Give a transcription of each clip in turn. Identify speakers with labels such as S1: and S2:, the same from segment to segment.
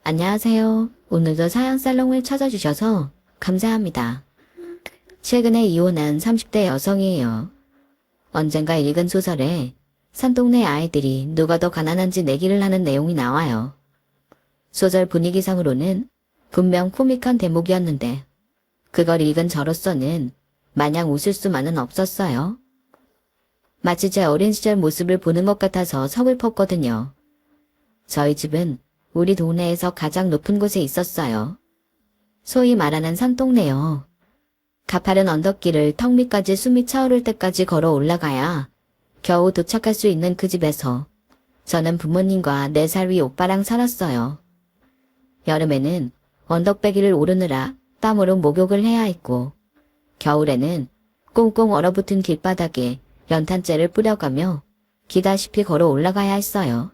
S1: 안녕하세요. 오늘도 사양살롱을 찾아주셔서 감사합니다. 최근에 이혼한 30대 여성이에요. 언젠가 읽은 소설에 산동네 아이들이 누가 더 가난한지 내기를 하는 내용이 나와요. 소설 분위기상으로는 분명 코믹한 대목이었는데 그걸 읽은 저로서는 마냥 웃을 수만은 없었어요. 마치 제 어린 시절 모습을 보는 것 같아서 서글펐거든요. 저희 집은 우리 동네에서 가장 높은 곳에 있었어요. 소위 말하는 산동네요. 가파른 언덕길을 턱 밑까지 숨이 차오를 때까지 걸어 올라가야 겨우 도착할 수 있는 그 집에서 저는 부모님과 4살 위 오빠랑 살았어요. 여름에는 언덕배기를 오르느라 땀으로 목욕을 해야 했고 겨울에는 꽁꽁 얼어붙은 길바닥에 연탄재를 뿌려가며 기다시피 걸어 올라가야 했어요.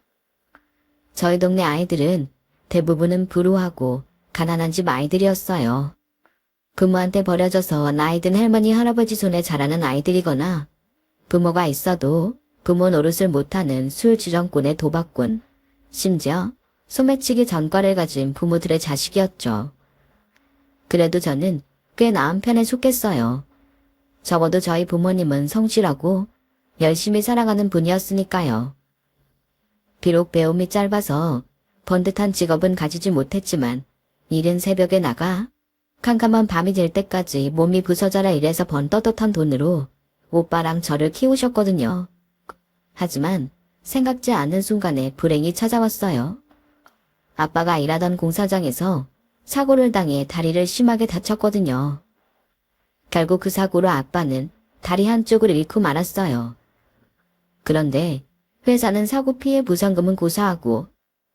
S1: 저희 동네 아이들은 대부분은 불우하고 가난한 집 아이들이었어요. 부모한테 버려져서 나이 든 할머니 할아버지 손에 자라는 아이들이거나 부모가 있어도 부모 노릇을 못하는 술주정꾼의 도박꾼, 심지어 소매치기 전과를 가진 부모들의 자식이었죠. 그래도 저는 꽤 나은 편에 속했어요. 적어도 저희 부모님은 성실하고 열심히 살아가는 분이었으니까요. 비록 배움이 짧아서 번듯한 직업은 가지지 못했지만 이른 새벽에 나가 캄캄한 밤이 될 때까지 몸이 부서져라 일해서 번 떳떳한 돈으로 오빠랑 저를 키우셨거든요. 하지만 생각지 않은 순간에 불행이 찾아왔어요. 아빠가 일하던 공사장에서 사고를 당해 다리를 심하게 다쳤거든요. 결국 그 사고로 아빠는 다리 한쪽을 잃고 말았어요. 그런데 회사는 사고 피해 보상금은 고사하고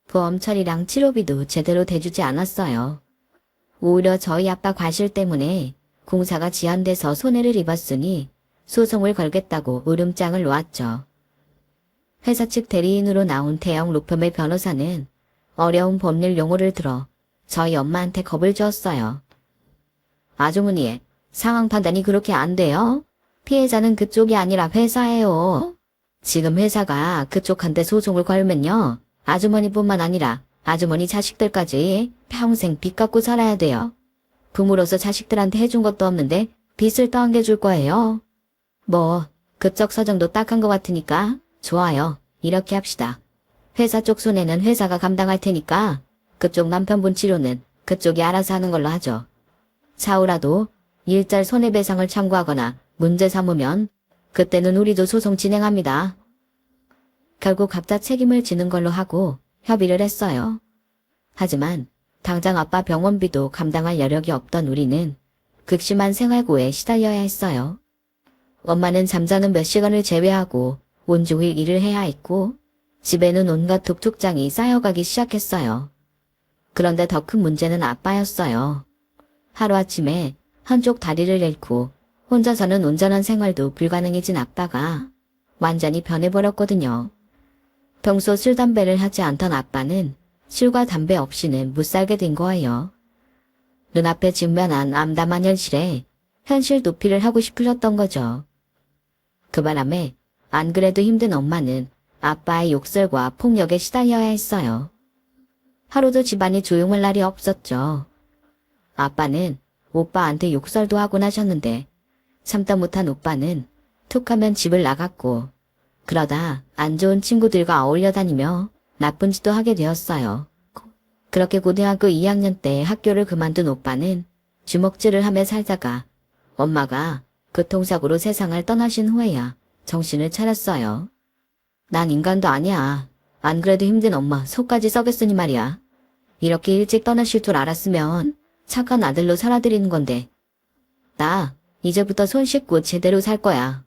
S1: 보험 처리랑 치료비도 제대로 대주지 않았어요. 오히려 저희 아빠 과실 때문에 공사가 지연돼서 손해를 입었으니 소송을 걸겠다고 울음장을 놓았죠. 회사 측 대리인으로 나온 대형 로펌의 변호사는 어려운 법률 용어를 들어 저희 엄마한테 겁을 주었어요. 아주머니, 상황 판단이 그렇게 안 돼요? 피해자는 그쪽이 아니라 회사예요. 지금 회사가 그쪽한테 소송을 걸면요. 아주머니뿐만 아니라 아주머니 자식들까지 평생 빚 갚고 살아야 돼요. 부모로서 자식들한테 해준 것도 없는데 빚을 떠안겨줄 거예요. 뭐 그쪽 사정도 딱한 것 같으니까 좋아요. 이렇게 합시다. 회사 쪽 손해는 회사가 감당할 테니까 그쪽 남편분 치료는 그쪽이 알아서 하는 걸로 하죠. 차후라도 일절 손해배상을 청구하거나 문제 삼으면 그때는 우리도 소송 진행합니다. 결국 각자 책임을 지는 걸로 하고 협의를 했어요. 하지만 당장 아빠 병원비도 감당할 여력이 없던 우리는 극심한 생활고에 시달려야 했어요. 엄마는 잠자는 몇 시간을 제외하고 온종일 일을 해야 했고 집에는 온갖 독촉장이 쌓여가기 시작했어요. 그런데 더 큰 문제는 아빠였어요. 하루아침에 한쪽 다리를 잃고 혼자서는 온전한 생활도 불가능해진 아빠가 완전히 변해버렸거든요. 평소 술 담배를 하지 않던 아빠는 술과 담배 없이는 못 살게 된 거예요. 눈앞에 직면한 암담한 현실에 현실 도피를 하고 싶으셨던 거죠. 그 바람에 안 그래도 힘든 엄마는 아빠의 욕설과 폭력에 시달려야 했어요. 하루도 집안이 조용할 날이 없었죠. 아빠는 오빠한테 욕설도 하곤 하셨는데 참다 못한 오빠는 툭하면 집을 나갔고 그러다 안 좋은 친구들과 어울려 다니며 나쁜 짓도 하게 되었어요. 그렇게 고등학교 2학년 때 학교를 그만둔 오빠는 주먹질을 하며 살다가 엄마가 교통사고로 세상을 떠나신 후에야 정신을 차렸어요. 난 인간도 아니야. 안 그래도 힘든 엄마 속까지 썩였으니 말이야. 이렇게 일찍 떠나실 줄 알았으면 착한 아들로 살아드리는 건데. 나 이제부터 손 씻고 제대로 살 거야.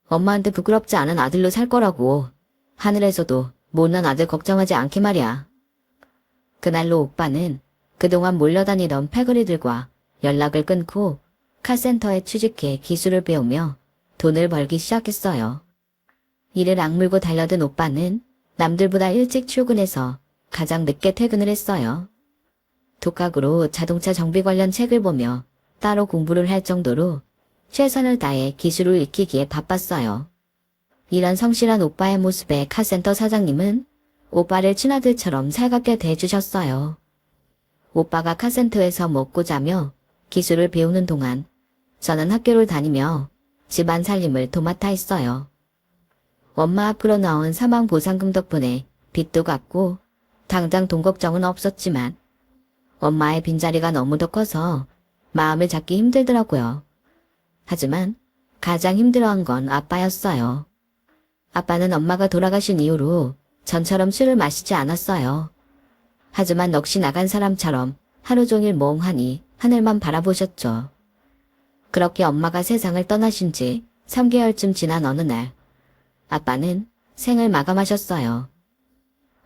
S1: 엄마한테 부끄럽지 않은 아들로 살 거라고. 하늘에서도 못난 아들 걱정하지 않게 말이야. 그날로 오빠는 그동안 몰려다니던 패거리들과 연락을 끊고 카센터에 취직해 기술을 배우며 돈을 벌기 시작했어요. 이를 악물고 달려든 오빠는 남들보다 일찍 출근해서 가장 늦게 퇴근을 했어요. 독학으로 자동차 정비 관련 책을 보며 따로 공부를 할 정도로 최선을 다해 기술을 익히기에 바빴어요. 이런 성실한 오빠의 모습에 카센터 사장님은 오빠를 친아들처럼 살갑게 대해주셨어요. 오빠가 카센터에서 먹고 자며 기술을 배우는 동안 저는 학교를 다니며 집안 살림을 도맡아 했어요. 엄마 앞으로 나온 사망보상금 덕분에 빚도 갚고 당장 돈 걱정은 없었지만 엄마의 빈자리가 너무도 커서 마음을 잡기 힘들더라고요. 하지만 가장 힘들어한 건 아빠였어요. 아빠는 엄마가 돌아가신 이후로 전처럼 술을 마시지 않았어요. 하지만 넋이 나간 사람처럼 하루 종일 멍하니 하늘만 바라보셨죠. 그렇게 엄마가 세상을 떠나신 지 3개월쯤 지난 어느 날 아빠는 생을 마감하셨어요.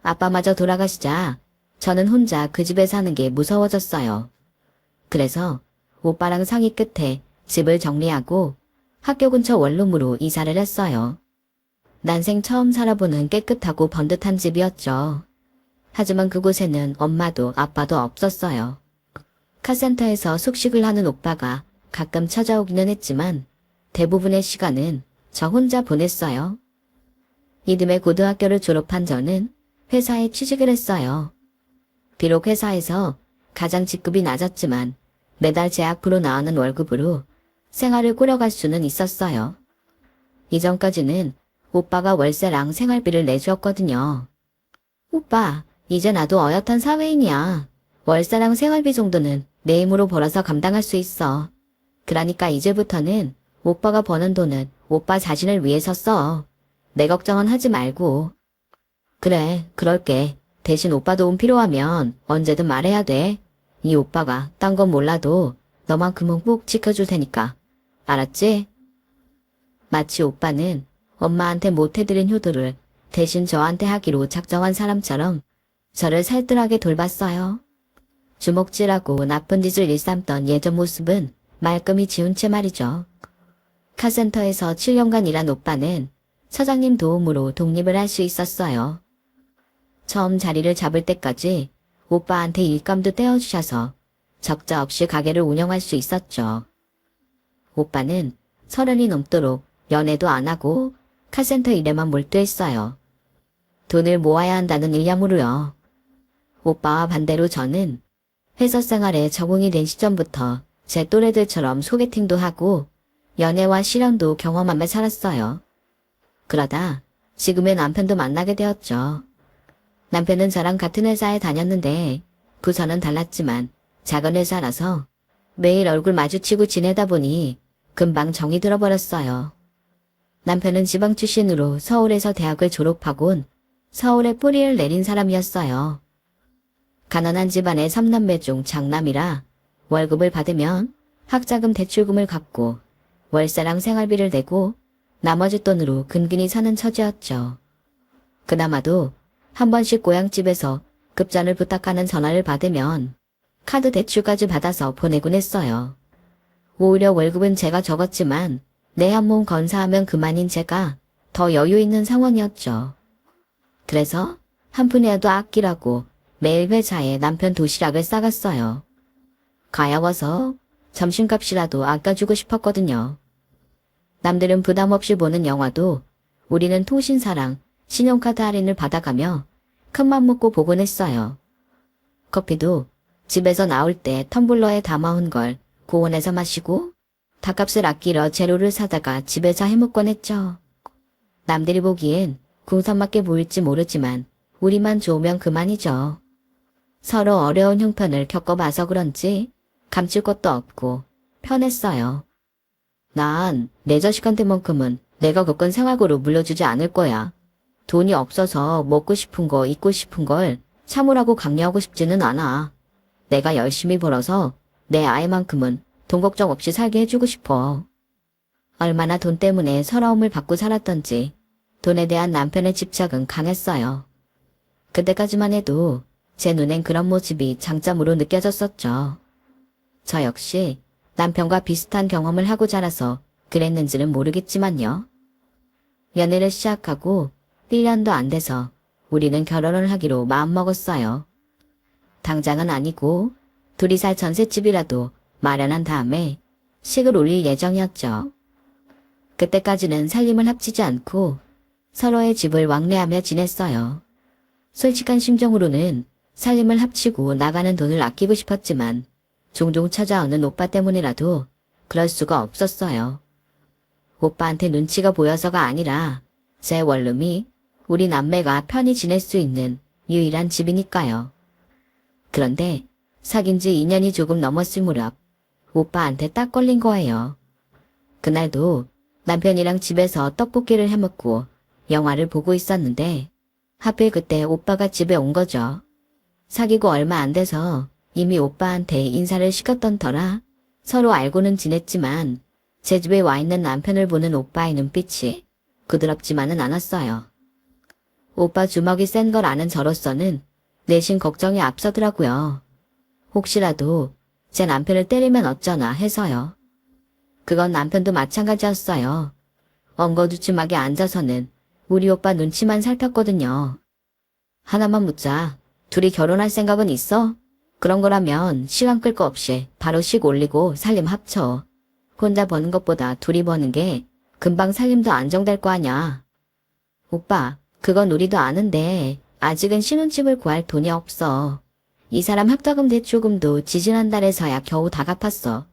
S1: 아빠마저 돌아가시자 저는 혼자 그 집에 사는 게 무서워졌어요. 그래서 오빠랑 상의 끝에 집을 정리하고 학교 근처 원룸으로 이사를 했어요. 난생 처음 살아보는 깨끗하고 번듯한 집이었죠. 하지만 그곳에는 엄마도 아빠도 없었어요. 카센터에서 숙식을 하는 오빠가 가끔 찾아오기는 했지만 대부분의 시간은 저 혼자 보냈어요. 이듬해 고등학교를 졸업한 저는 회사에 취직을 했어요. 비록 회사에서 가장 직급이 낮았지만 매달 제 앞으로 나오는 월급으로 생활을 꾸려갈 수는 있었어요. 이전까지는 오빠가 월세랑 생활비를 내주었거든요. 오빠, 이제 나도 어엿한 사회인이야. 월세랑 생활비 정도는 내 힘으로 벌어서 감당할 수 있어. 그러니까 이제부터는 오빠가 버는 돈은 오빠 자신을 위해서 써. 내 걱정은 하지 말고. 그래, 그럴게. 대신 오빠 도움 필요하면 언제든 말해야 돼. 이 오빠가 딴 건 몰라도 너만큼은 꼭 지켜줄 테니까. 알았지? 마치 오빠는 엄마한테 못해드린 효도를 대신 저한테 하기로 작정한 사람처럼 저를 살뜰하게 돌봤어요. 주먹질하고 나쁜 짓을 일삼던 예전 모습은 말끔히 지운 채 말이죠. 카센터에서 7년간 일한 오빠는 사장님 도움으로 독립을 할 수 있었어요. 처음 자리를 잡을 때까지 오빠한테 일감도 떼어주셔서 적자 없이 가게를 운영할 수 있었죠. 오빠는 30이 넘도록 연애도 안 하고 카센터 일에만 몰두했어요. 돈을 모아야 한다는 일념으로요. 오빠와 반대로 저는 회사 생활에 적응이 된 시점부터 제 또래들처럼 소개팅도 하고 연애와 실연도 경험하며 살았어요. 그러다 지금의 남편도 만나게 되었죠. 남편은 저랑 같은 회사에 다녔는데 부서는 달랐지만 작은 회사라서 매일 얼굴 마주치고 지내다 보니 금방 정이 들어버렸어요. 남편은 지방 출신으로 서울에서 대학을 졸업하곤 서울에 뿌리를 내린 사람이었어요. 가난한 집안의 3남매 중 장남이라 월급을 받으면 학자금 대출금을 갚고 월세랑 생활비를 내고 나머지 돈으로 근근히 사는 처지였죠. 그나마도 한 번씩 고향집에서 급전을 부탁하는 전화를 받으면 카드 대출까지 받아서 보내곤 했어요. 오히려 월급은 제가 적었지만 내 한 몸 건사하면 그만인 제가 더 여유 있는 상황이었죠. 그래서 한 푼이라도 아끼라고 매일 회사에 남편 도시락을 싸갔어요. 가여워서 점심값이라도 아껴주고 싶었거든요. 남들은 부담 없이 보는 영화도 우리는 통신사랑 신용카드 할인을 받아가며 큰맘 먹고 보곤 했어요. 커피도 집에서 나올 때 텀블러에 담아온 걸 고온에서 마시고 밥값을 아끼러 재료를 사다가 집에서 해먹곤 했죠. 남들이 보기엔 궁상맞게 보일지 모르지만 우리만 좋으면 그만이죠. 서로 어려운 형편을 겪어봐서 그런지 감출 것도 없고 편했어요. 난 내 자식한테만큼은 내가 겪은 생활고를 물려주지 않을 거야. 돈이 없어서 먹고 싶은 거 입고 싶은 걸 참으라고 강요하고 싶지는 않아. 내가 열심히 벌어서 내 아이만큼은 돈 걱정 없이 살게 해주고 싶어. 얼마나 돈 때문에 서러움을 받고 살았던지 돈에 대한 남편의 집착은 강했어요. 그때까지만 해도 제 눈엔 그런 모습이 장점으로 느껴졌었죠. 저 역시 남편과 비슷한 경험을 하고 자라서 그랬는지는 모르겠지만요. 연애를 시작하고 1년도 안 돼서 우리는 결혼을 하기로 마음먹었어요. 당장은 아니고 둘이 살 전셋집이라도 마련한 다음에 식을 올릴 예정이었죠. 그때까지는 살림을 합치지 않고 서로의 집을 왕래하며 지냈어요. 솔직한 심정으로는 살림을 합치고 나가는 돈을 아끼고 싶었지만 종종 찾아오는 오빠 때문이라도 그럴 수가 없었어요. 오빠한테 눈치가 보여서가 아니라 제 원룸이 우리 남매가 편히 지낼 수 있는 유일한 집이니까요. 그런데 사귄 지 2년이 조금 넘었을 무렵 오빠한테 딱 걸린 거예요. 그날도 남편이랑 집에서 떡볶이를 해먹고 영화를 보고 있었는데 하필 그때 오빠가 집에 온 거죠. 사귀고 얼마 안 돼서 이미 오빠한테 인사를 시켰던 터라 서로 알고는 지냈지만 제 집에 와 있는 남편을 보는 오빠의 눈빛이 부드럽지만은 않았어요. 오빠 주먹이 센 걸 아는 저로서는 내심 걱정이 앞서더라고요. 혹시라도 제 남편을 때리면 어쩌나 해서요. 그건 남편도 마찬가지였어요. 엉거주춤하게 앉아서는 우리 오빠 눈치만 살폈거든요. 하나만 묻자. 둘이 결혼할 생각은 있어? 그런 거라면 시간 끌 거 없이 바로 식 올리고 살림 합쳐. 혼자 버는 것보다 둘이 버는 게 금방 살림도 안정될 거 아냐. 오빠, 그건 우리도 아는데 아직은 신혼집을 구할 돈이 없어. 이 사람 학자금 대출금도 지지난달에서야 겨우 다 갚았어.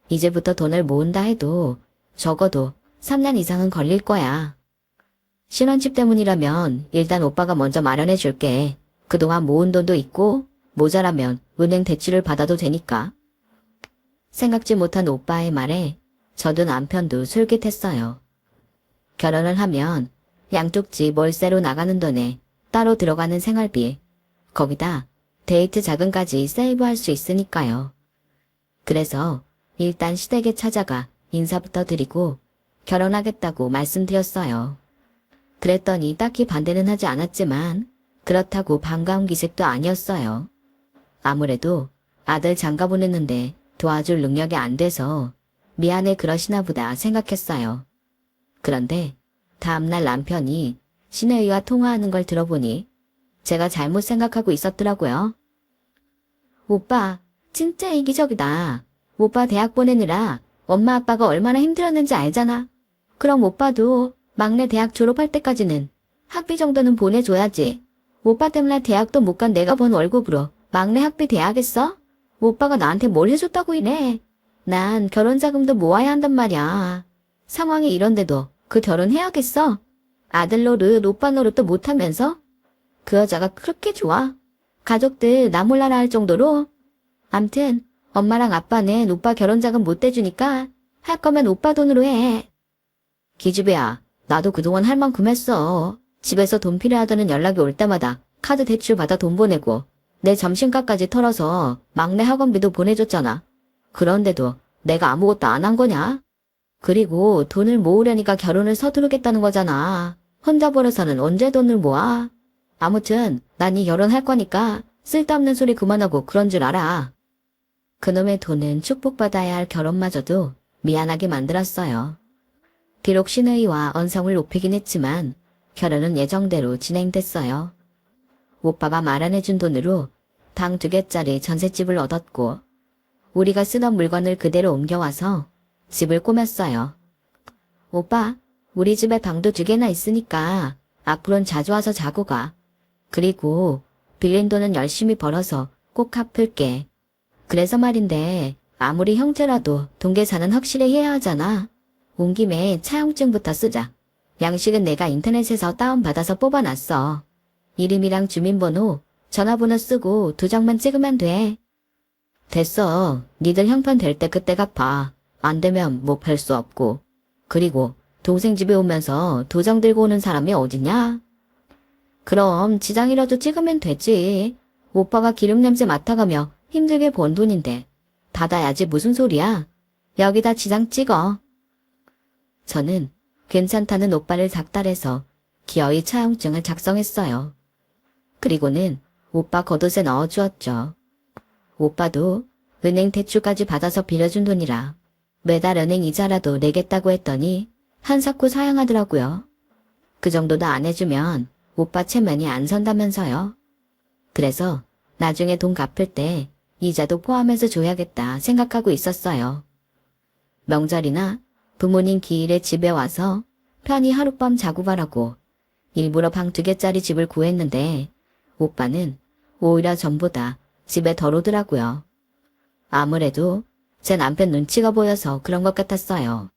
S1: 이제부터 돈을 모은다 해도 적어도 3년 이상은 걸릴 거야. 신혼집 때문이라면 일단 오빠가 먼저 마련해 줄게. 그동안 모은 돈도 있고 모자라면 은행 대출을 받아도 되니까. 생각지 못한 오빠의 말에 저도 남편도 솔깃했어요. 결혼을 하면 양쪽 집 월세로 나가는 돈에 따로 들어가는 생활비, 거기다 데이트 자금까지 세이브할 수 있으니까요. 그래서 일단 시댁에 찾아가 인사부터 드리고 결혼하겠다고 말씀드렸어요. 그랬더니 딱히 반대는 하지 않았지만 그렇다고 반가운 기색도 아니었어요. 아무래도 아들 장가 보냈는데 도와줄 능력이 안 돼서 미안해 그러시나 보다 생각했어요. 그런데 다음날 남편이 시내의와 통화하는 걸 들어보니 제가 잘못 생각하고 있었더라고요. 오빠, 진짜 이기적이다. 오빠 대학 보내느라 엄마 아빠가 얼마나 힘들었는지 알잖아. 그럼 오빠도 막내 대학 졸업할 때까지는 학비 정도는 보내줘야지. 오빠 때문에 대학도 못 간 내가 번 월급으로 막내 학비 대하겠어? 오빠가 나한테 뭘 해줬다고 이래. 난 결혼 자금도 모아야 한단 말이야. 상황이 이런데도 그 결혼해야겠어? 아들 노릇, 오빠 노릇도 못하면서? 그 여자가 그렇게 좋아? 가족들 나 몰라라 할 정도로? 암튼 엄마랑 아빠는 오빠 결혼 자금 못 대주니까 할 거면 오빠 돈으로 해. 기집애야, 나도 그동안 할 만큼 했어. 집에서 돈 필요하다는 연락이 올 때마다 카드 대출 받아 돈 보내고 내 점심값까지 털어서 막내 학원비도 보내줬잖아. 그런데도 내가 아무것도 안 한 거냐? 그리고 돈을 모으려니까 결혼을 서두르겠다는 거잖아. 혼자 벌어서는 언제 돈을 모아? 아무튼 난 이 결혼할 거니까 쓸데없는 소리 그만하고 그런 줄 알아. 그놈의 돈은 축복받아야 할 결혼마저도 미안하게 만들었어요. 비록 신의와 언성을 높이긴 했지만 결혼은 예정대로 진행됐어요. 오빠가 마련해준 돈으로 방 2개짜리 전셋집을 얻었고 우리가 쓰던 물건을 그대로 옮겨와서 집을 꾸몄어요. 오빠, 우리 집에 방도 2개나 있으니까 앞으론 자주 와서 자고 가. 그리고 빌린 돈은 열심히 벌어서 꼭 갚을게. 그래서 말인데 아무리 형제라도 동계사는 확실히 해야 하잖아. 온 김에 차용증부터 쓰자. 양식은 내가 인터넷에서 다운받아서 뽑아놨어. 이름이랑 주민번호, 전화번호 쓰고 2장만 찍으면 돼. 됐어. 니들 형편 될 때 그때 갚아. 안 되면 뭐 별 수 없고. 그리고 동생 집에 오면서 도장 들고 오는 사람이 어디냐? 그럼 지장이라도 찍으면 되지. 오빠가 기름 냄새 맡아가며 힘들게 번 돈인데 받아야지 무슨 소리야. 여기다 지장 찍어. 저는 괜찮다는 오빠를 닥달해서 기어이 차용증을 작성했어요. 그리고는 오빠 겉옷에 넣어주었죠. 오빠도 은행 대출까지 받아서 빌려준 돈이라 매달 은행 이자라도 내겠다고 했더니 한사코 사양하더라고요. 그 정도도 안 해주면 오빠 체면이 안 선다면서요. 그래서 나중에 돈 갚을 때 이자도 포함해서 줘야겠다 생각하고 있었어요. 명절이나 부모님 기일에 집에 와서 편히 하룻밤 자고 가라고 일부러 방 2개짜리 집을 구했는데 오빠는 오히려 전보다 집에 덜 오더라고요. 아무래도 제 남편 눈치가 보여서 그런 것 같았어요.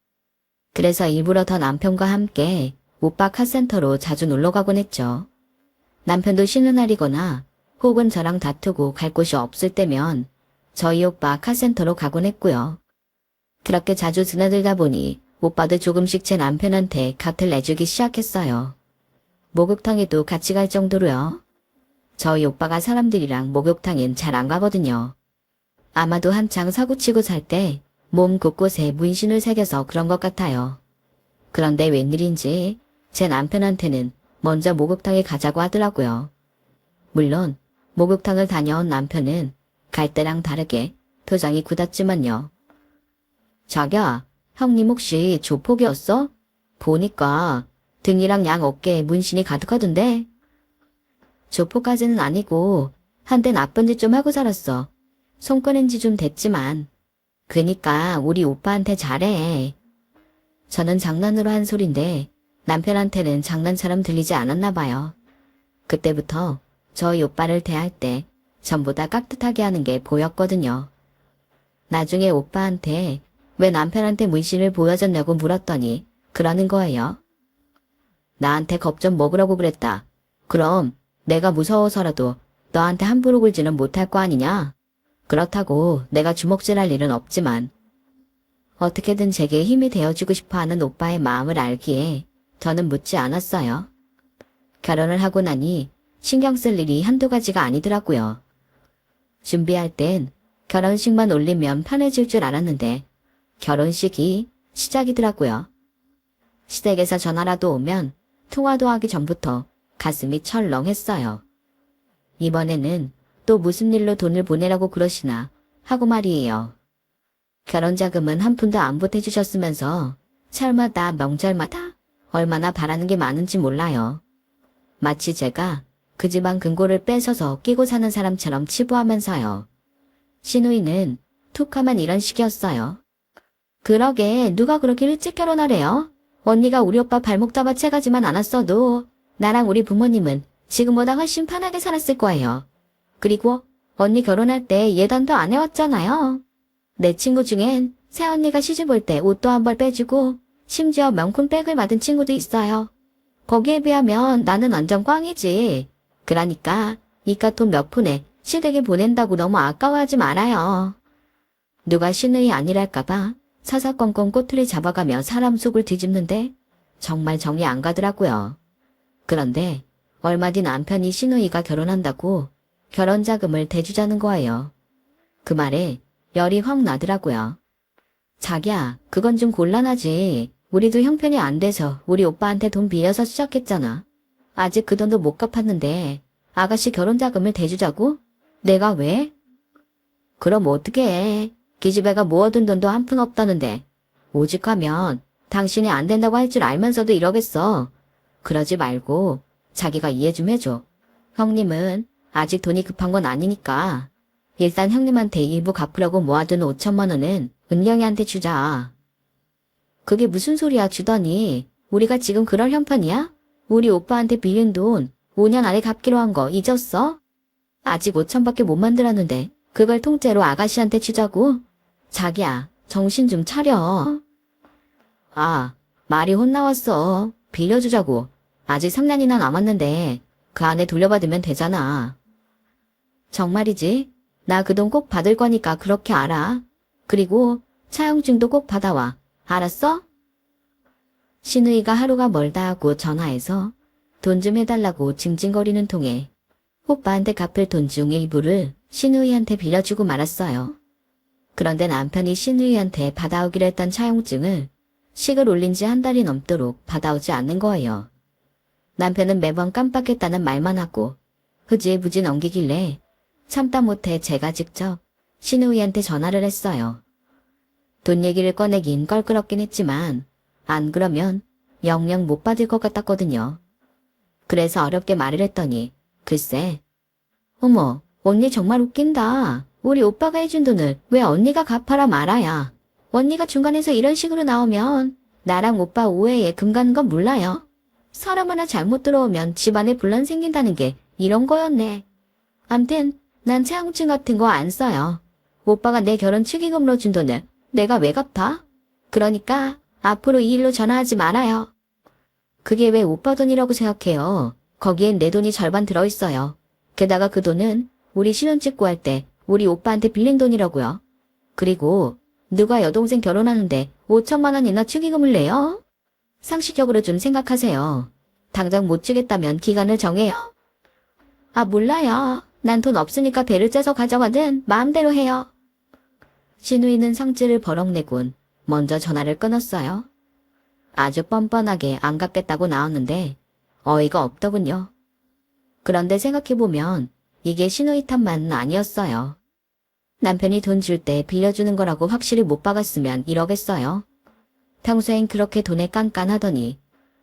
S1: 그래서 일부러 더 남편과 함께 오빠 카센터로 자주 놀러 가곤 했죠. 남편도 쉬는 날이거나 혹은 저랑 다투고 갈 곳이 없을 때면 저희 오빠 카센터로 가곤 했고요. 그렇게 자주 드나들다 보니 오빠도 조금씩 제 남편한테 값을 내주기 시작했어요. 목욕탕에도 같이 갈 정도로요. 저희 오빠가 사람들이랑 목욕탕엔 잘 안 가거든요. 아마도 한창 사고치고 살 때 몸 곳곳에 문신을 새겨서 그런 것 같아요. 그런데 웬일인지 제 남편한테는 먼저 목욕탕에 가자고 하더라고요. 물론 목욕탕을 다녀온 남편은 갈 때랑 다르게 표정이 굳었지만요. 자기야, 형님 혹시 조폭이었어? 보니까 등이랑 양 어깨에 문신이 가득하던데? 조폭까지는 아니고 한때 나쁜 짓 좀 하고 살았어. 손 꺼낸 지 좀 됐지만. 그니까 우리 오빠한테 잘해. 저는 장난으로 한 소린데 남편한테는 장난처럼 들리지 않았나 봐요. 그때부터 저희 오빠를 대할 때 전보다 깍듯하게 하는 게 보였거든요. 나중에 오빠한테 왜 남편한테 문신을 보여줬냐고 물었더니 그러는 거예요. 나한테 겁 좀 먹으라고 그랬다. 그럼 내가 무서워서라도 너한테 함부로 굴지는 못할 거 아니냐? 그렇다고 내가 주먹질할 일은 없지만 어떻게든 제게 힘이 되어주고 싶어하는 오빠의 마음을 알기에 저는 묻지 않았어요. 결혼을 하고 나니 신경 쓸 일이 한두 가지가 아니더라고요. 준비할 땐 결혼식만 올리면 편해질 줄 알았는데 결혼식이 시작이더라고요. 시댁에서 전화라도 오면 통화도 하기 전부터 가슴이 철렁했어요. 이번에는 또 무슨 일로 돈을 보내라고 그러시나 하고 말이에요. 결혼자금은 한 푼도 안 보태주셨으면서 설마다 명절마다 얼마나 바라는 게 많은지 몰라요. 마치 제가 그 집안 금고를 뺏어서 끼고 사는 사람처럼 치부하면서요. 시누이는 툭하면 이런 식이었어요. 그러게 누가 그렇게 일찍 결혼하래요? 언니가 우리 오빠 발목 잡아 채가지만 않았어도 나랑 우리 부모님은 지금보다 훨씬 편하게 살았을 거예요. 그리고 언니 결혼할 때 예단도 안 해왔잖아요. 내 친구 중엔 새언니가 시집 올 때 옷도 한 벌 빼주고 심지어 명품 백을 받은 친구도 있어요. 거기에 비하면 나는 완전 꽝이지. 그러니까 이깟 돈 몇 푼에 시댁에 보낸다고 너무 아까워하지 말아요. 누가 시누이 아니랄까봐 사사건건 꼬투리 잡아가며 사람 속을 뒤집는데 정말 정이 안 가더라고요. 그런데 얼마 뒤 남편이 시누이가 결혼한다고 결혼자금을 대주자는 거예요. 그 말에 열이 확 나더라고요. 자기야, 그건 좀 곤란하지. 우리도 형편이 안 돼서 우리 오빠한테 돈 빌려서 시작했잖아. 아직 그 돈도 못 갚았는데 아가씨 결혼자금을 대주자고? 내가 왜? 그럼 어떻게 해? 기집애가 모아둔 돈도 한 푼 없다는데 오직하면 당신이 안 된다고 할 줄 알면서도 이러겠어. 그러지 말고 자기가 이해 좀 해줘. 형님은 아직 돈이 급한 건 아니니까 일단 형님한테 일부 갚으려고 모아둔 5천만 원은 은경이한테 주자. 그게 무슨 소리야 주더니 우리가 지금 그럴 형편이야? 우리 오빠한테 빌린 돈 5년 안에 갚기로 한 거 잊었어? 아직 5천밖에 못 만들었는데 그걸 통째로 아가씨한테 주자고? 자기야, 정신 좀 차려. 아, 말이 혼나왔어. 빌려주자고. 아직 3년이나 남았는데 그 안에 돌려받으면 되잖아. 정말이지? 나 그 돈 꼭 받을 거니까 그렇게 알아. 그리고 차용증도 꼭 받아와. 알았어? 시누이가 하루가 멀다 하고 전화해서 돈 좀 해달라고 징징거리는 통에 오빠한테 갚을 돈 중 일부를 시누이한테 빌려주고 말았어요. 그런데 남편이 시누이한테 받아오기로 했던 차용증을 식을 올린 지 한 달이 넘도록 받아오지 않는 거예요. 남편은 매번 깜빡했다는 말만 하고 흐지부지 넘기길래 참다 못해 제가 직접 시누이한테 전화를 했어요. 돈 얘기를 꺼내긴 껄끄럽긴 했지만 안 그러면 영영 못 받을 것 같았거든요. 그래서 어렵게 말을 했더니 글쎄, 어머, 언니 정말 웃긴다. 우리 오빠가 해준 돈을 왜 언니가 갚아라 말아야. 언니가 중간에서 이런 식으로 나오면 나랑 오빠 오해에 금 가는 건 몰라요. 사람 하나 잘못 들어오면 집안에 분란 생긴다는 게 이런 거였네. 암튼 난 차용증 같은 거 안 써요. 오빠가 내 결혼 축의금으로 준 돈을 내가 왜 갚아? 그러니까 앞으로 이 일로 전화하지 말아요. 그게 왜 오빠 돈이라고 생각해요? 거기엔 내 돈이 절반 들어있어요. 게다가 그 돈은 우리 신혼 찍고 할 때 우리 오빠한테 빌린 돈이라고요. 그리고 누가 여동생 결혼하는데 5천만 원이나 축의금을 내요? 상식적으로 좀 생각하세요. 당장 못 주겠다면 기간을 정해요. 아, 몰라요. 난 돈 없으니까 배를 째서 가져가든 마음대로 해요. 신우이는 성질을 버럭내곤 먼저 전화를 끊었어요. 아주 뻔뻔하게 안 갚겠다고 나왔는데 어이가 없더군요. 그런데 생각해보면 이게 신우이 탓만은 아니었어요. 남편이 돈 줄 때 빌려주는 거라고 확실히 못 박았으면 이러겠어요. 평소엔 그렇게 돈에 깐깐하더니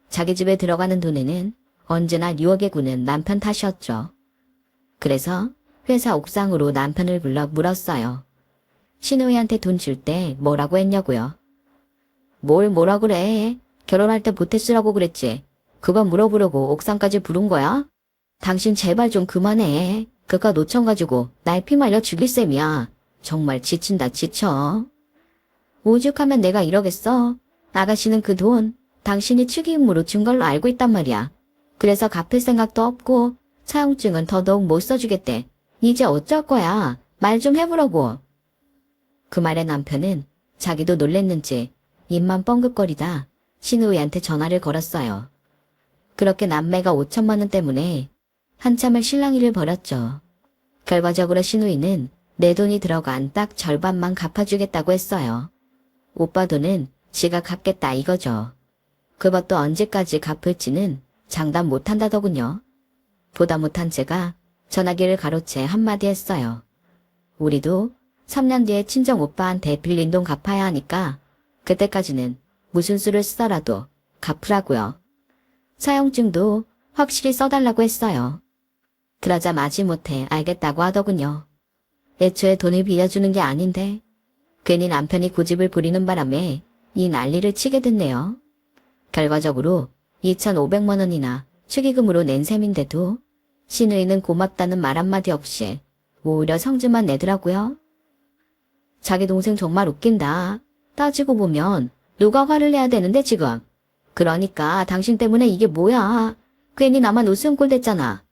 S1: 자기 집에 들어가는 돈에는 언제나 유혹에 구는 남편 탓이었죠. 그래서 회사 옥상으로 남편을 불러 물었어요. 신우이한테 돈 줄 때 뭐라고 했냐고요. 뭘 뭐라 그래. 결혼할 때 보태 쓰라고 그랬지. 그거 물어보려고 옥상까지 부른 거야? 당신 제발 좀 그만해. 그가 노천 가지고 날 피말려 죽일 셈이야. 정말 지친다 지쳐. 오죽하면 내가 이러겠어. 아가씨는 그 돈 당신이 축의금으로 준 걸로 알고 있단 말이야. 그래서 갚을 생각도 없고 차용증은 더더욱 못 써주겠대. 이제 어쩔 거야. 말 좀 해보라고. 그 말에 남편은 자기도 놀랬는지 입만 뻥긋거리다 신우이한테 전화를 걸었어요. 그렇게 남매가 5천만 원 때문에 한참을 실랑이를 벌였죠. 결과적으로 신우이는 내 돈이 들어간 딱 절반만 갚아주겠다고 했어요. 오빠 돈은 지가 갚겠다 이거죠. 그것도 언제까지 갚을지는 장담 못한다더군요. 보다 못한 제가 전화기를 가로채 한마디 했어요. 우리도 3년 뒤에 친정 오빠한테 빌린 돈 갚아야 하니까 그때까지는 무슨 수를 쓰더라도 갚으라고요. 사용증도 확실히 써달라고 했어요. 그러자 마지못해 알겠다고 하더군요. 애초에 돈을 빌려주는 게 아닌데 괜히 남편이 고집을 부리는 바람에 이 난리를 치게 됐네요. 결과적으로 2,500만 원이나 축의금으로 낸 셈인데도 신우이는 고맙다는 말 한마디 없이 오히려 성질만 내더라고요. 자기 동생 정말 웃긴다. 따지고 보면 누가 화를 내야 되는데 지금. 그러니까 당신 때문에 이게 뭐야. 괜히 나만 웃음꼴 됐잖아.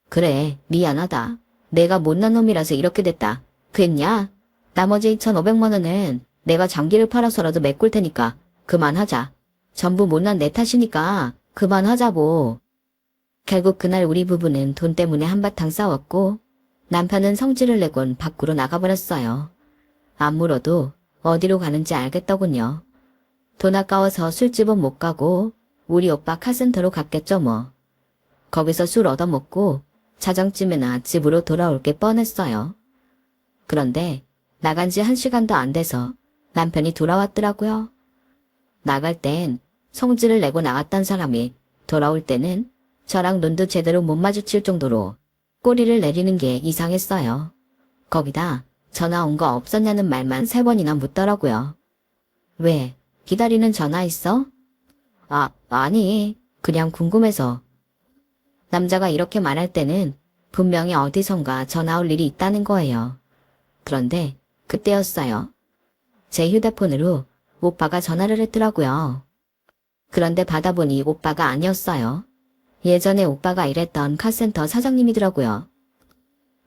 S1: 그래, 미안하다. 내가 못난 놈이라서 이렇게 됐다. 그랬냐? 나머지 2,500만 원은 내가 장기를 팔아서라도 메꿀 테니까 그만하자. 전부 못난 내 탓이니까 그만하자고. 결국 그날 우리 부부는 돈 때문에 한바탕 싸웠고 남편은 성질을 내곤 밖으로 나가버렸어요. 안 물어도 어디로 가는지 알겠더군요. 돈 아까워서 술집은 못 가고 우리 오빠 카센터로 갔겠죠 뭐. 거기서 술 얻어먹고 자정쯤에나 집으로 돌아올 게 뻔했어요. 그런데 나간 지 1시간도 안 돼서 남편이 돌아왔더라고요. 나갈 땐 성질을 내고 나갔던 사람이 돌아올 때는 저랑 눈도 제대로 못 마주칠 정도로 꼬리를 내리는 게 이상했어요. 거기다 전화 온 거 없었냐는 말만 3번이나 묻더라고요. 왜? 기다리는 전화 있어? 아니, 그냥 궁금해서. 남자가 이렇게 말할 때는 분명히 어디선가 전화 올 일이 있다는 거예요. 그런데 그때였어요. 제 휴대폰으로 오빠가 전화를 했더라고요. 그런데 받아보니 오빠가 아니었어요. 예전에 오빠가 일했던 카센터 사장님이더라고요.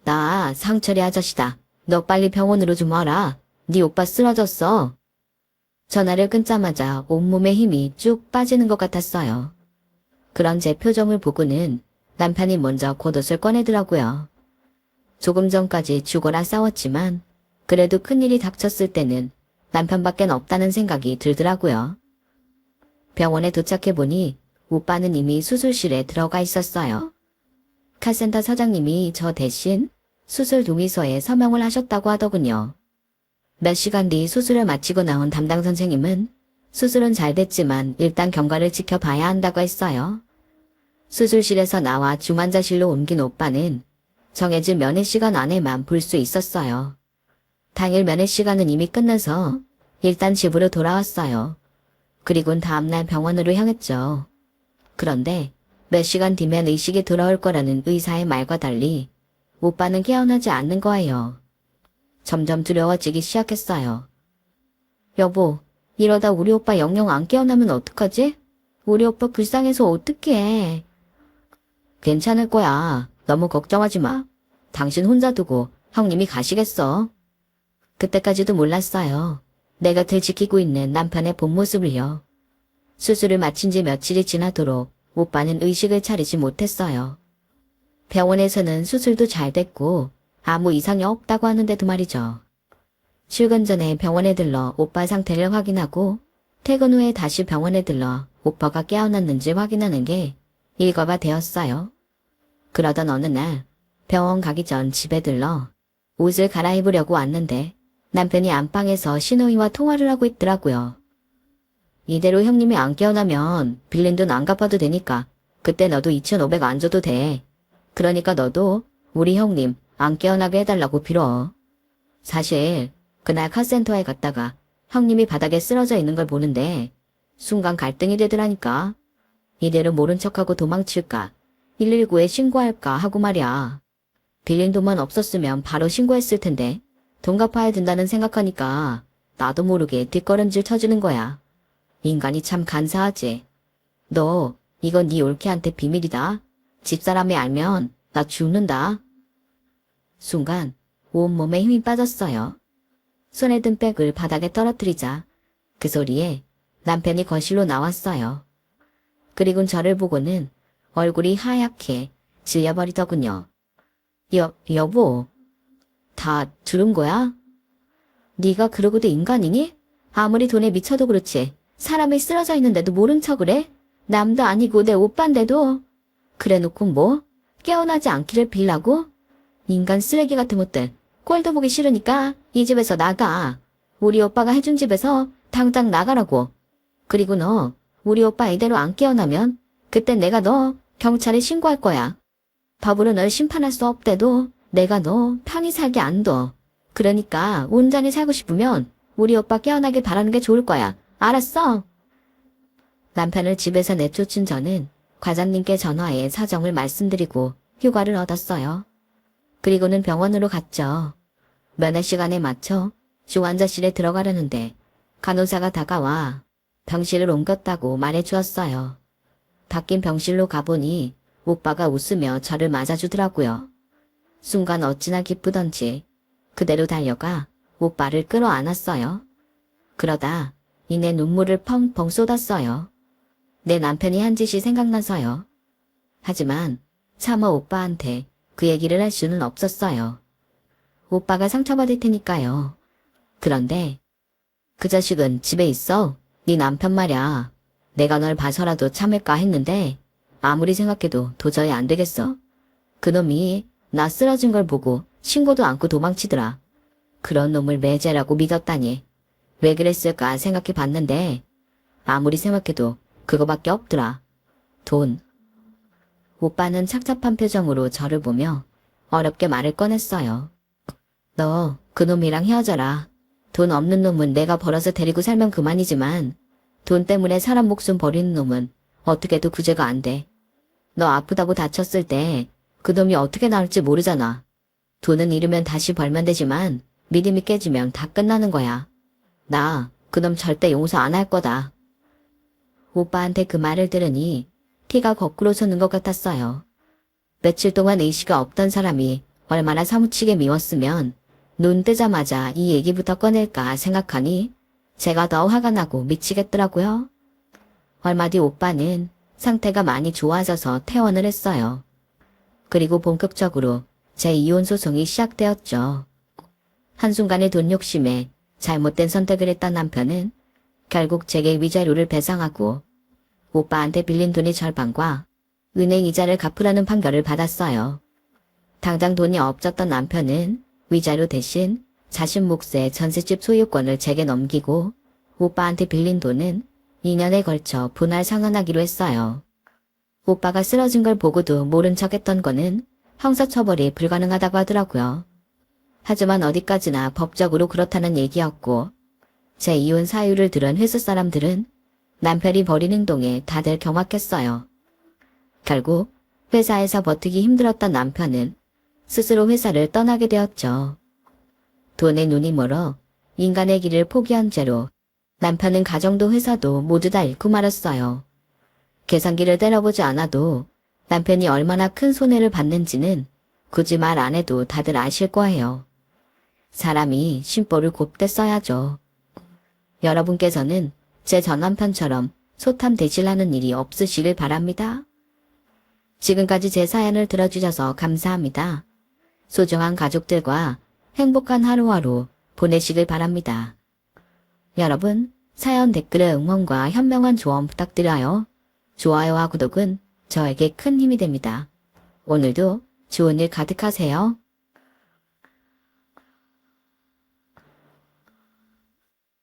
S1: 나 상철이 아저씨다. 너 빨리 병원으로 좀 와라. 네 오빠 쓰러졌어. 전화를 끊자마자 온몸에 힘이 쭉 빠지는 것 같았어요. 그런 제 표정을 보고는 남편이 먼저 겉옷을 꺼내더라고요. 조금 전까지 죽어라 싸웠지만 그래도 큰일이 닥쳤을 때는 남편밖엔 없다는 생각이 들더라고요. 병원에 도착해보니 오빠는 이미 수술실에 들어가 있었어요. 카센터 사장님이 저 대신 수술 동의서에 서명을 하셨다고 하더군요. 몇 시간 뒤 수술을 마치고 나온 담당 선생님은 수술은 잘 됐지만 일단 경과를 지켜봐야 한다고 했어요. 수술실에서 나와 중환자실로 옮긴 오빠는 정해진 면회 시간 안에만 볼 수 있었어요. 당일 면회 시간은 이미 끝나서 일단 집으로 돌아왔어요. 그리곤 다음날 병원으로 향했죠. 그런데 몇 시간 뒤면 의식이 돌아올 거라는 의사의 말과 달리 오빠는 깨어나지 않는 거예요. 점점 두려워지기 시작했어요. 여보, 이러다 우리 오빠 영영 안 깨어나면 어떡하지? 우리 오빠 불쌍해서 어떡해. 괜찮을 거야. 너무 걱정하지 마. 당신 혼자 두고 형님이 가시겠어. 그때까지도 몰랐어요. 내 곁을 지키고 있는 남편의 본 모습을요. 수술을 마친 지 며칠이 지나도록 오빠는 의식을 차리지 못했어요. 병원에서는 수술도 잘 됐고 아무 이상이 없다고 하는데도 말이죠. 출근 전에 병원에 들러 오빠 상태를 확인하고 퇴근 후에 다시 병원에 들러 오빠가 깨어났는지 확인하는 게 일과가 되었어요. 그러던 어느 날 병원 가기 전 집에 들러 옷을 갈아입으려고 왔는데 남편이 안방에서 신호이와 통화를 하고 있더라고요. 이대로 형님이 안 깨어나면 빌린 돈 안 갚아도 되니까 그때 너도 2,500 안 줘도 돼. 그러니까 너도 우리 형님 안 깨어나게 해달라고 빌어. 사실 그날 카센터에 갔다가 형님이 바닥에 쓰러져 있는 걸 보는데 순간 갈등이 되더라니까. 이대로 모른 척하고 도망칠까 119에 신고할까 하고 말이야. 빌린 돈만 없었으면 바로 신고했을 텐데 돈 갚아야 된다는 생각하니까 나도 모르게 뒷걸음질 쳐주는 거야. 인간이 참 간사하지. 너 이건 네 올케한테 비밀이다. 집사람이 알면 나 죽는다. 순간 온몸에 힘이 빠졌어요. 손에 든 백을 바닥에 떨어뜨리자 그 소리에 남편이 거실로 나왔어요. 그리곤 저를 보고는 얼굴이 하얗게 질려버리더군요. 여보, 다 들은 거야? 네가 그러고도 인간이니? 아무리 돈에 미쳐도 그렇지. 사람이 쓰러져 있는데도 모른 척을 해? 남도 아니고 내 오빠인데도. 그래놓고 뭐? 깨어나지 않기를 빌라고? 인간 쓰레기 같은 것들. 꼴도 보기 싫으니까 이 집에서 나가. 우리 오빠가 해준 집에서 당장 나가라고. 그리고 너 우리 오빠 이대로 안 깨어나면 그때 내가 너 경찰에 신고할 거야. 법으로 널 심판할 수 없대도 내가 너 편히 살게 안 둬. 그러니까 온전히 살고 싶으면 우리 오빠 깨어나길 바라는 게 좋을 거야. 알았어? 남편을 집에서 내쫓은 저는 과장님께 전화해 사정을 말씀드리고 휴가를 얻었어요. 그리고는 병원으로 갔죠. 면회 시간에 맞춰 중환자실에 들어가려는데 간호사가 다가와 병실을 옮겼다고 말해주었어요. 바뀐 병실로 가보니 오빠가 웃으며 저를 맞아주더라고요. 순간 어찌나 기쁘던지 그대로 달려가 오빠를 끌어안았어요. 그러다 이내 눈물을 펑펑 쏟았어요. 내 남편이 한 짓이 생각나서요. 하지만 차마 오빠한테 그 얘기를 할 수는 없었어요. 오빠가 상처받을 테니까요. 그런데 그 자식은 집에 있어. 네 남편 말야. 내가 널 봐서라도 참을까 했는데 아무리 생각해도 도저히 안 되겠어. 그놈이 나 쓰러진 걸 보고 신고도 않고 도망치더라. 그런 놈을 매제라고 믿었다니. 왜 그랬을까 생각해 봤는데 아무리 생각해도 그거밖에 없더라. 돈. 오빠는 착잡한 표정으로 저를 보며 어렵게 말을 꺼냈어요. 너 그놈이랑 헤어져라. 돈 없는 놈은 내가 벌어서 데리고 살면 그만이지만 돈 때문에 사람 목숨 버리는 놈은 어떻게도 구제가 안 돼. 너 아프다고 다쳤을 때 그놈이 어떻게 나올지 모르잖아. 돈은 잃으면 다시 벌면 되지만 믿음이 깨지면 다 끝나는 거야. 나 그놈 절대 용서 안 할 거다. 오빠한테 그 말을 들으니 티가 거꾸로 솟는 것 같았어요. 며칠 동안 의식이 없던 사람이 얼마나 사무치게 미웠으면 눈 뜨자마자 이 얘기부터 꺼낼까 생각하니 제가 더 화가 나고 미치겠더라고요. 얼마 뒤 오빠는 상태가 많이 좋아져서 퇴원을 했어요. 그리고 본격적으로 제 이혼 소송이 시작되었죠. 한순간의 돈 욕심에 잘못된 선택을 했던 남편은 결국 제게 위자료를 배상하고 오빠한테 빌린 돈의 절반과 은행 이자를 갚으라는 판결을 받았어요. 당장 돈이 없었던 남편은 위자료 대신 자신 몫의 전셋집 소유권을 제게 넘기고 오빠한테 빌린 돈은 2년에 걸쳐 분할 상환하기로 했어요. 오빠가 쓰러진 걸 보고도 모른 척했던 거는 형사처벌이 불가능하다고 하더라고요. 하지만 어디까지나 법적으로 그렇다는 얘기였고 제 이혼 사유를 들은 회사 사람들은 남편이 벌인 행동에 다들 경악했어요. 결국 회사에서 버티기 힘들었던 남편은 스스로 회사를 떠나게 되었죠. 돈에 눈이 멀어 인간의 길을 포기한 채로 남편은 가정도 회사도 모두 다 잃고 말았어요. 계산기를 때려보지 않아도 남편이 얼마나 큰 손해를 봤는지는 굳이 말 안 해도 다들 아실 거예요. 사람이 심보를 곱게 써야죠. 여러분께서는 제 전남편처럼 소탐 대실하는 일이 없으시길 바랍니다. 지금까지 제 사연을 들어주셔서 감사합니다. 소중한 가족들과 행복한 하루하루 보내시길 바랍니다. 여러분, 사연 댓글에 응원과 현명한 조언 부탁드려요. 좋아요와 구독은 저에게 큰 힘이 됩니다. 오늘도 좋은 일 가득하세요.